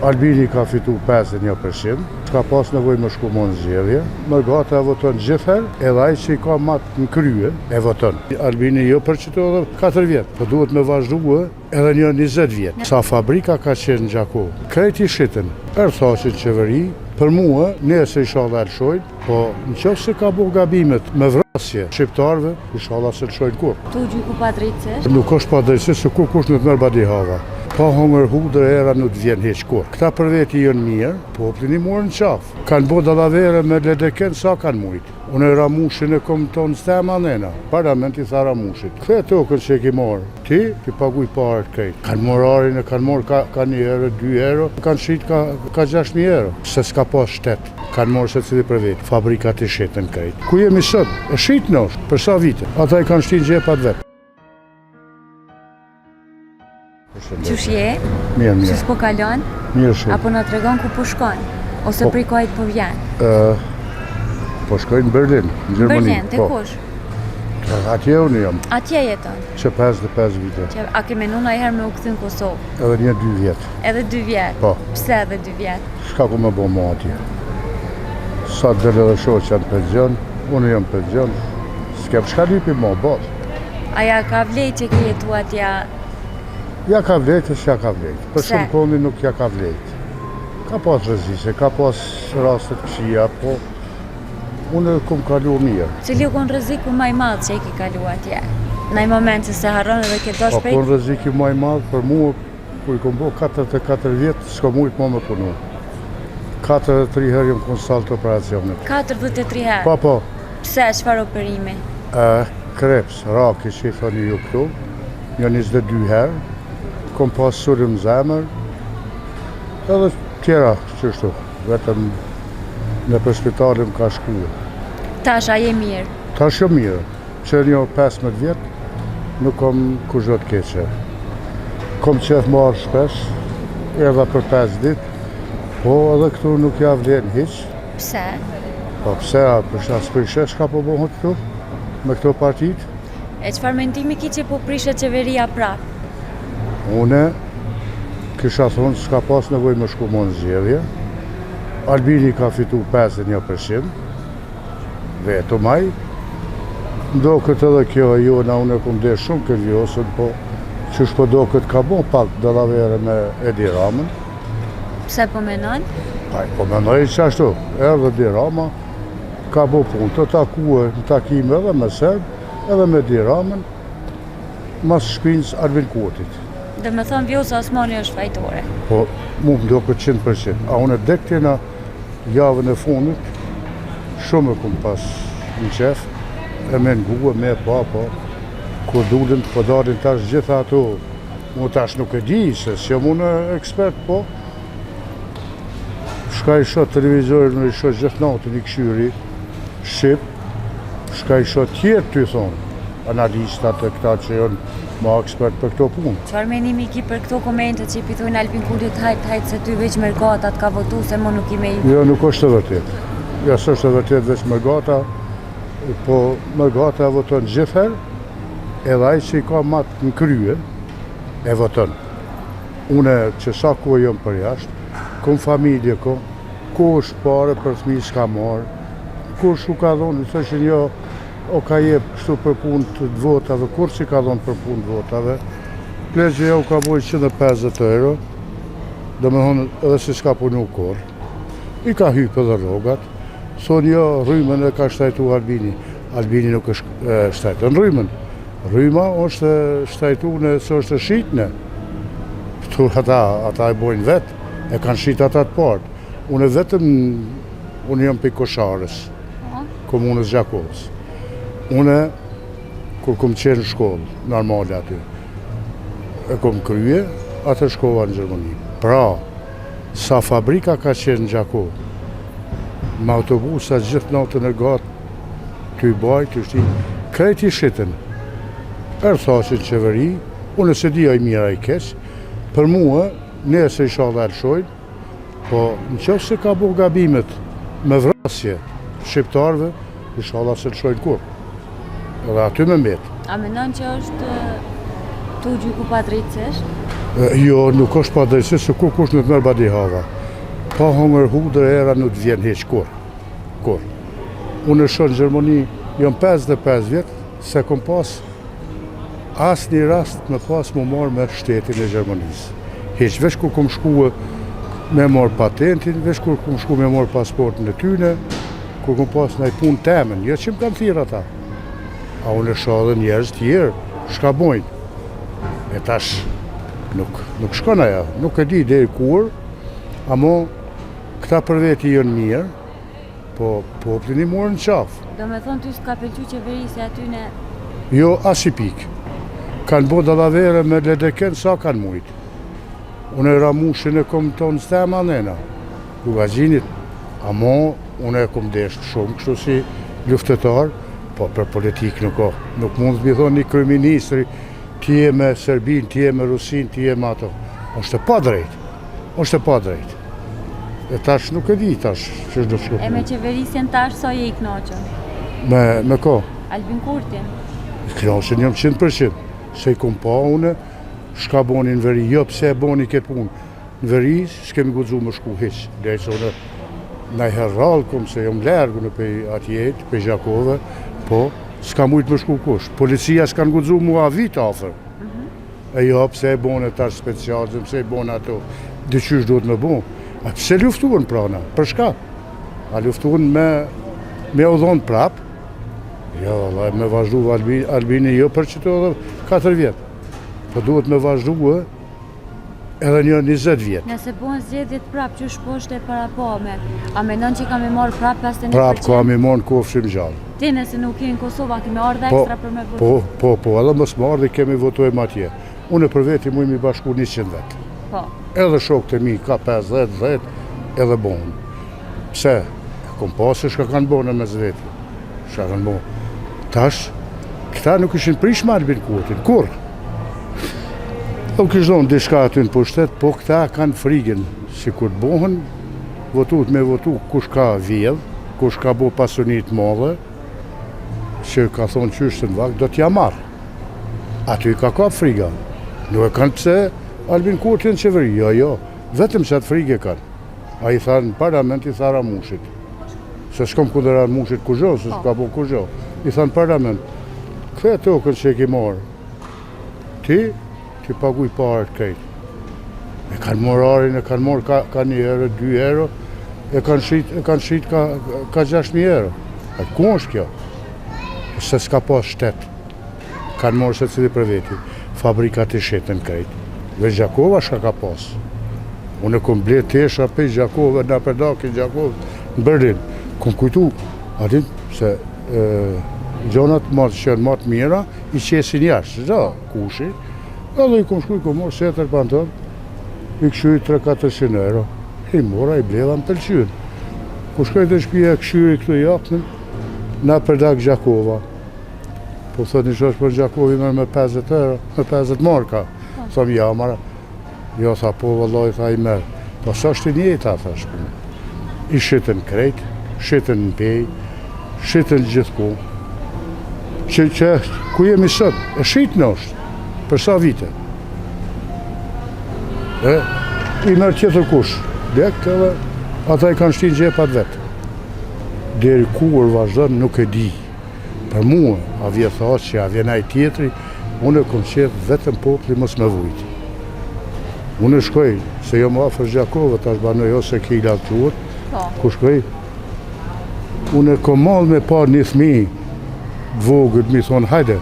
Albini ka fitu 51%, ka pas nevoj me shku më në zgjedhje. Mërgata e voton gjithher, edhe ai që i ka matë në krye, e voton. Albini jo për qëto edhe 4 vjetë, për duhet me vazhdu edhe një 20 vjetë. Sa fabrika ka qenë në Gjako, krejti shiten, thashin qeveri, për mua, nese inshallah lëshojnë, po në qoftë se ka bo gabimet me vrasje shqiptarve, inshallah se lëshojnë kur. Tu gjyku pa drejtësisht? Nuk është pa drejtësisht, se kush nuk merr badi hava. Pa hongër hudër era nuk vjen heq kur. Këta për veti jënë mirë, poplin i morën qafë. Kanë bo dallavere me ledeken sa kanë mujtë. Unë e Ramushin e kom tonë stema nena, parlamenti tha Ramushit. Këthe tokën që e ki morë, ti paguj parët krejt. Kanë morë arin e kanë morë ka 1 euro, 2 euro, kanë shit ka 6.000 euro. Se s'ka pas shtetë, kanë morë se cili për vetë, fabrikat i shitën krejt. Ku jemi sot? E shit në është, për sa vite? Ata i kanë shtin gjepat vetë. Qysh je? Mirë. Qysh po kalon? Mirë shumë. Apo na tregon ku po shkon? Ose prej kohët po vjen? Po shkojnë në Berlin, në Gjermani. Berlin, te kush? Atje unë jam. Atje jeton? Që 55 vite. A ke menu ndonjëherë me u kthy në Kosovë? Edhe 2 vjetë. Edhe 2 vjetë? Po. Pse edhe 2 vjetë? Shka ku me bo mo atje. Sa të dhe dhe shoqë janë penzion, unë jam penzion. S'kem shka lipi mo, bot. Aja ka vlejt që ke jetu atja? Ja ka vlejt e s'ja ka vlejt. Për shumë kondi nuk ja ka vlejt. Ka pas rëzise, ka pas rastet këshia, po unë kom kalu mirë. Cili u kon rreziku më i madh që i ke kalu atje? Në një moment se harron edhe ke dosh prej? Po kon rreziku më i madh për mua, kur i kom bo 44 vjetë, s'ka mujt më punu. 43 herë jam kon salt operacionit. 43 herë? Po. Pse, çfarë operimi? Kreps, raki që i thoni ju këtu, një 22 herë, kom pas surim zemër, edhe tjera qështu, vetëm në për spitalim ka shku. Tash a je mirë? Tash jo mirë, që një 15 vjetë, nuk kom kushdo të keqe. Kom qef marë shpesh, edhe për 5 ditë, po edhe këtu nuk ja vlen hiq. Pse? Po pse, për shka s'prishe shka po bohët këtu, me këto partit. E çfarë mendimi ki që po prishet qeveria prap? Une, kisha thonë s'ka pas nevoj me shku më në zgjedhje. Albini ka fitu 51%, vetë maj. Do këtë edhe kjo e jona, unë e kom dhe shumë këtë vjosën, po qysh po do këtë ka bon pak dallavere me Edi Ramën. Pse po menon? Po menoj që ashtu, erdhe Edi Rama, ka bo punë, të takue në takime edhe me Serb, edhe me Edi Ramën, mas shpinës Albin Kurtit. Dhe me thonë Vjosa Osmani është fajtore. Po, mu më do këtë 100%. A unë e dektina javën e fundit, shumë e kumë pas në qef, e me ngu, me po, kur dullin, po dalin tash gjitha ato, mu tash nuk e di, se si jam unë ekspert, po, shka i shot televizorin, i shot gjithë natën i këshyri, Shqip, shka i shot tjerë të i thonë, analistat e këta që janë ma ekspert për këto punë. Çfarë mendimi ki për këto komente që i pitojnë Albin Kurtit hajt se ty veç Mërgatat ka votu se më nuk i me i... Jo, nuk është të vërtet. Jo, s'është të vërtet veç Mërgata, po Mërgata e voton gjithher, edhe ai që i ka matë në krye, e voton. Une që sa ko jom për jashtë, kom familje ko është pare për fëmi s'ka marë, kur shu ka dhonë, i thëshin jo, o ka jep kështu për punë të votave, kur si ka dhonë për punë të votave, pleqë jo ka bojë 150 euro, dhe me thonë edhe si s'ka punu kur, i ka hypë edhe rogat, thonë jo, rrymën e ka shtajtu Albini, Albini nuk është shtajtu në rrymën, rryma është shtajtu në së është shqitëne, këtu ata e bojnë vetë, e kanë shqitë ata të partë, unë vetëm, unë jam për Kosharës, komunës Gjakovës. Une, kur kom qenë në shkollë, normale aty, e kom krye, atë shkova në Gjermani. Pra, sa fabrika ka qenë në Gjakovë, me autobusa gjithë natën e gatë, të i baj, të shti, krejt i shiten. Thashin qeveri, unë se di a i mira i keq, për mua, nese i shala lëshojnë, po në qoftë se ka bo gabimet me vrasje shqiptarve, i shala se lëshojnë kur. Edhe aty me mbetë. A menon që është tu gjyku pa drejtësisht? Jo, nuk është pa drejtësi, se kush nuk merr badi hava. Pa hongër hudër era nuk të vjen heq kur. Unë shoh në Gjermani, jam 55 vjet, se kom pas asnjë rast me pas më marrë me shtetin e Gjermanisë. Heq veç kur kom shkuë me marrë patentin, veç kur kom shkuë me marrë pasportin e tyne, kur kom pas ndaj punë temen, jo që më kanë thirrë ata. A unë shoh edhe njerëz tjerë, shka bojnë. E tash nuk shkon ajo, nuk e di deri kur, amo këta për veti jënë mirë, po poplin i morën qafë. Do me thonë ty s'ka pëlqy qeverisja aty në... Jo, as i pikë. Kanë bo dallavere me ledeken sa kanë mujtë. Unë e ramushin e kom tonë stema nena, Lugagjinit, amo unë e kom deshtë shumë, kështu si luftetar, po për politikë nuk o. Nuk mund të mi thonë një kryeministri, ti je me Serbin, ti je me Rusin, ti je me ato. Është e pa drejt. E tash nuk e di tash që do shkoj. E me qeverisjen tash sa je i knoqën? Me ko? Albin Kurtin? Knoqën jam 100%. Se i kom pa une, shka boni në veri, jo pse e boni këtë punë. Në veri, s'kemi guxu më shku hiq. Derisa une na herrall kom se jam largu në pe atjet, pe Gjakove, po s'ka mujt më shku kush. Policia s'kan guxu mua vit afër. E jo pse e bone tash special, pse e bone ato, dyqysh duhet me bo. A pse luftuan prana? Për shka? A luftuan me udhon prap? Jo, me vazhdu Albini jo për që të edhe 4 vjet. Po duhet me vazhdu edhe një 20 vjet. Nëse bojnë zgjedhjet prap, që shposhte para pome, a mendon që kam i marrë prap 51%? Prap kam i marrë në kofshim gjallë. Ti nëse nuk je në Kosovë, kemi ardhe ekstra për me votu? Po, edhe mos më ardhe kemi votojmë atje. Unë për veti mu mi bashku 100 vet. Po. Edhe shokët e mi ka 50, 10, edhe bonë. Pse? Kom pasë shka kanë bonë me zveti. Shka kanë bonë. Tash, këta nuk ishin prish me Albin Kurtin, kur? Nuk ishtë donë dishka aty në pushtet, po këta kanë frigën, si kur të bohën, votut me votu kush ka vjedh, kush ka bo pasunit madhe, që ka thonë qyshtë në vakt, do t'ja marë. Aty ka friga. Nuk e kanë pse Albin Kurtin qeveri, jo, vetëm që atë frigë kanë. A i tha në parlament, i tha Ramushit. Se s'kom kunder Ramushit kuzho, se s'ka bo kuzho. I tha në parlament, këthe tokën që e ki marë, ti paguj parët krejt. E kanë morë arin, e kanë morë ka 1 euro, 2 euro, e kanë shit ka 6.000 euro. E ku është kjo? Se s'ka pas shtet. Kanë morë se cili për veti. Fabrikat i shetën krejt. Ve Gjakova shka ka pas. Unë e kom ble tesha pe Gjakova, në pedaki Gjakova, në Berlin. Kom kujtu, atin, se gjonat që janë matë mira, i qesin jashtë, kushi. Edhe i kom shkuj, kom morë setër pantën, i këshuj 300-400 euro. I mora, i bleva më pëlqyën. Ku shkoj të shpija këshyri këtu jakënën, në pedak Gjakova. Po thot një shosh për Gjakovi me 50 euro, me 50 marka. Thom ja, mara. Jo, tha po, vëlloj, tha i merë. Po sa është i njëta, tha shkunë. I shitën krejt, shitën në pej, shitën gjithku. Që ku jemi sot, e shitën është, për sa vite. I merë tjetër kush, dek edhe ata i kanë shtinë gjepat vetë. Deri kur vazhdojnë nuk e di. Për mua, a vje thasë që a vjenaj tjetëri, unë e kom qetë vetëm popli mos me vujtë. Unë e shkoj, se jo më afer Gjakove, tash banoj ose ke i laktuot, ku shkoj, unë e kom malë me pa një thmi, dvogët mi thonë, hajde,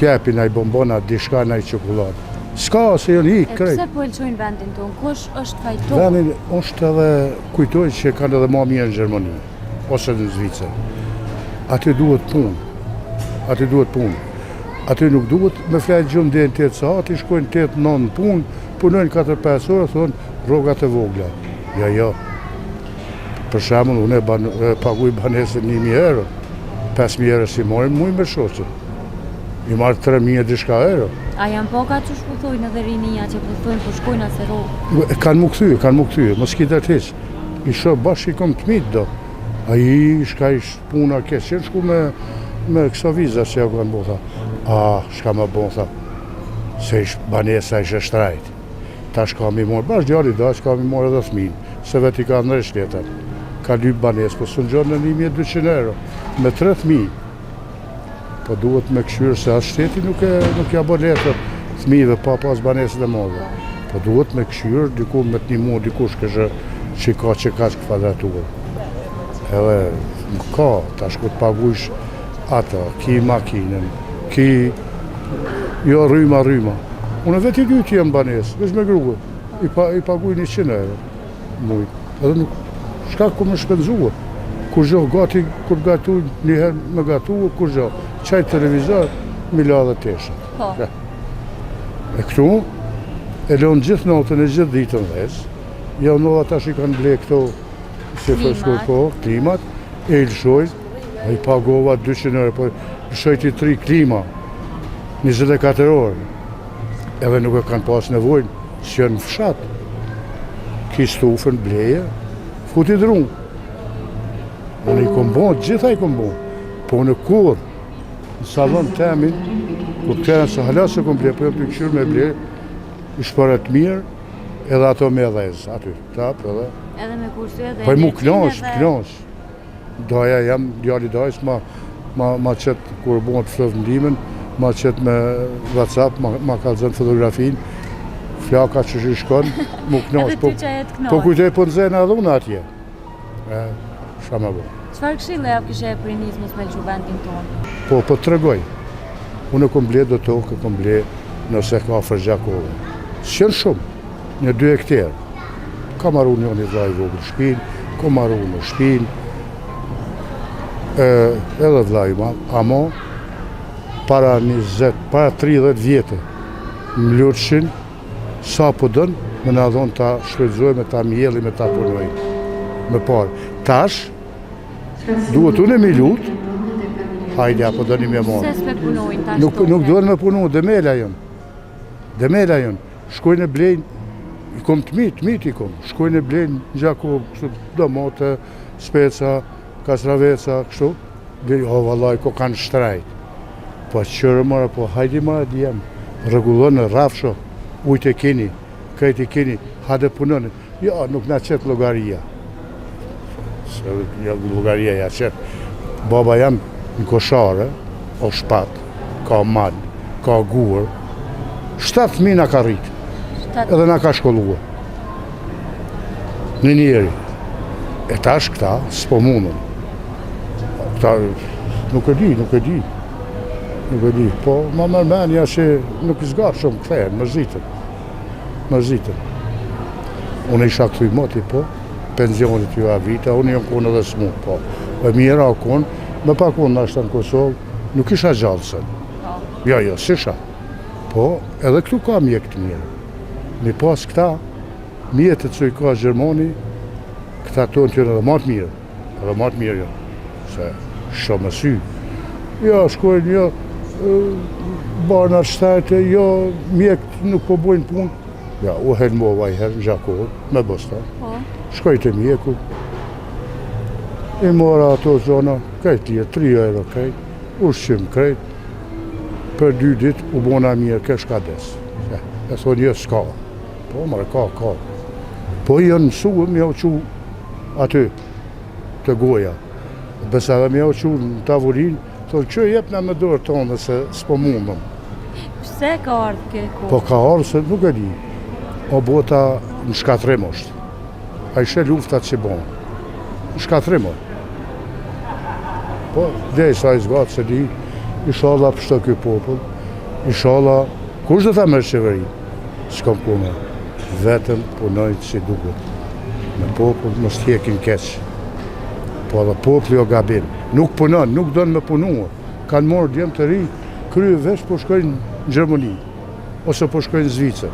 tjepi naj bombona, dishka naj qokullatë. Ska, se jo një krejt. E pse po elqojnë vendin tonë? Kush është fajtohë? Vendin është edhe, kujtojnë që kanë edhe ma mirë në Gjermani, ose në Zvicër. Aty duhet punë. Aty nuk duhet me flajtë gjumë dhe në 8 saat, i shkojnë 8-9 punë, punojnë 4-5 orë, thonë rrogat e vogla. Jo. Për shembull, unë e paguj banesën 1.000 euro, 5.000 euro si morim, muj me shoqën. I marrë 3.000 diçka euro. A janë poka që shputhojnë edhe rinia që puthojnë për shkojnë asë rogë? Kanë mu këthyë, mos kitet heq. I shoh bashkë i kom të mitë do. A i shka ishtë puna kesë, që në shku me këso viza që ja kanë bo, tha. Shka më bo, tha, se ishtë banesa ishte shtrajt. Tash ka mi morë, bashkë djali dash ka mi morë edhe fëmin, se vetë I ka ndër shtetën. Ka lyp banesë, po së në gjërë në 1.200 euro, me 3 fëmijë. Po duhet me këshyrë se as shteti nuk ja bë letër fëmijëve pa pas banesën e madhe. Po duhet me këshyrë diku me të një dikush kështë që ka kvadraturë. Edhe ka, tash ku të pagujsh ata, ki makinën, ki jo rryma. Unë vetë I dytë jem banesë, veç me gruë, I paguj 100 euro mujt. Edhe nuk, shka ku më shpenzua. Kur gjo gati, kur gatu, njëherë me gatu, kur gjo. Qaj televizor, mila dhe tesha. Po. E këtu, e leon gjithë notën e gjithë ditën dhes, ja nova tash I kanë ble këto, si fërskur po, klimat, e I lëshoj, I pagova 200 euro, po lëshojti 3 klima, 24 orë. Edhe nuk e kanë pas nevojnë, që në fshat. Ki stufën, bleje, futi drunë. Unë I kom bon, gjitha I kom bon. Po në kur, në salon temin, kur të kërën se halas e kom ble, po jam të këshyrë me ble, I shpërët mirë, edhe ato me dhez, aty, tap, edhe. Edhe me kursu edhe... Po I mu knosh. Doja jam, djali dajs, ma qëtë, kur bon të flëv ndimin, ma qëtë me WhatsApp, ma ka zënë fotografin, flaka që që shkon, mu knosh. Edhe ty që e të knosh. Po kujtej po nëzene edhe unë atje. Shama bo. Qëfar këshille ja kishe për nismës me që vendin tonë? Po të tregoj. Unë kom ble do tokë, kom ble nëse ka afër Gjakove. S'qenë shumë, një 2 hektarë. Ka marru një vllai I vogël shpinë, ka marru në shpinë, edhe vllai ma, amo, para 30 vjetë, më lutëshin, sa po dënë, me në dhonë ta shpërdzojme, ta mjeli, me ta punojnë. Me parë. Tash, duhet unë me lutë, hajde, apo dëni me morë. Se s'pe punojnë tash toke? Nuk duhet me punu, demela jënë. Shkojnë e blejnë, I kom të mitë I kom. Shkojnë e blejnë në Gjakovë, domote, speca, kasraveca, kështu. O, vallaj, ko kanë shtrajt. Po qërë mërë, po hajdi mërë djemë, regullonë në rafsho, ujtë e keni, këjtë e keni, hade punënë. Ja, nuk na qëtë logaria. Se logaria ja qëtë. Baba jam në koshare, o shpat, ka malë, ka gurë, 7.000 na ka rritë, edhe na ka shkollua. Në njeri. E tash këta, s'po mundën. Këta, nuk e di. Po, ma mërmenja që nuk I zgarë shumë këthejnë, mërzitën. Unë isha këthuj moti, po, pensionit ju a vita, unë jam konë edhe smu, po. E mira o konë, me pak unë nashtë në Kosovë, nuk isha gjallësën. Jo, s'isha. Po, edhe këtu ka mjek të mirë. Mi pas këta, mjetët që I ka Gjermoni, këta tonë të edhe matë mirë, jo. Se shumë sy. Jo, shkojnë, jo, barnar shtajte, jo, mjekët nuk po bojnë punë. Ja, u helmova I herë në Gjakovë, me Bostan. Shkoj të mjeku. I mora ato zona, kajtë lirë, 3 euro kajtë, ushqim kajtë. Për 2 ditë u bona mirë, kesh ka desë. E thonë, jo, s'ka. Po, mërë, ka. Po, jënë mësuëm, ja u që aty, të goja. Besa dhe mja u që në tavolinë, thonë, që jep në me dorë tonë, se s'po mundëm. Pse ka ardhë ke kohë? Po, ka ardhë, se nuk e di. O bota në shkatrim është. A ishe luftat që bonë. Në shkatrim është. Po, dhej sa I zgatë se di, Inshallah pështo kjo popull, inshallah, kush dhe ta mërë qeveri? S'kom kume, vetëm punojnë si duket. Me popull mos t'jekin keq. Po dhe populli o gabim. Nuk punon, nuk donë me punua. Kanë morë djemë të ri, krye vesh po shkojnë në Gjermani, ose po shkojnë në Zvicër.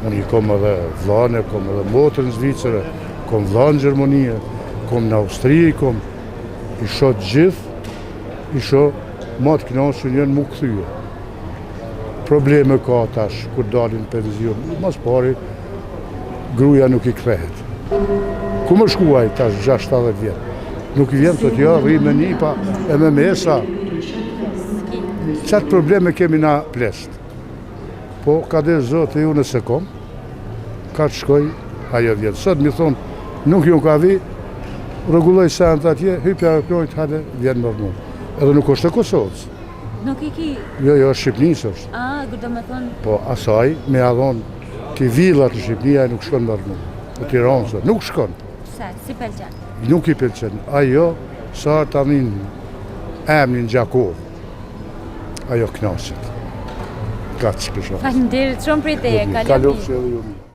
Unë I kom edhe vlane, kom edhe motër në Zvicër, kom vlane në Gjermani, kom në Austri, kom I shot gjithë, I shot matë knasë njënë mu këthyje. Probleme ka tash, kur dalin penzion. Mas pari, gruja nuk I kthehet. Ku më shkuaj tash 60 vjetë? Nuk I vjen të t'ja, rri me nipa e me mesa. Qatë probleme kemi na plesht. Po, ka dhe zotë ju nëse kom, ka të shkoj ajo vjetë. Sot mi thonë, nuk ju ka vi, rregulloj sent atje, hypja e plojt, hajde, vjen normal. Edhe nuk është e Kosovës. Nuk i ki... Jo, Shqipnisë është. Do me thonë... Po, asaj, me adhon, ti villat në Shqipnia nuk shkon normal. Në Tiranë, nuk shkon. Pse, si pëlqen? Nuk i pëlqen. Ajo, sa të anin emnin Gjakov. Ajo knaqet. Ka që kësha. Faleminderit shumë për teje, Kalofshi edhe ju.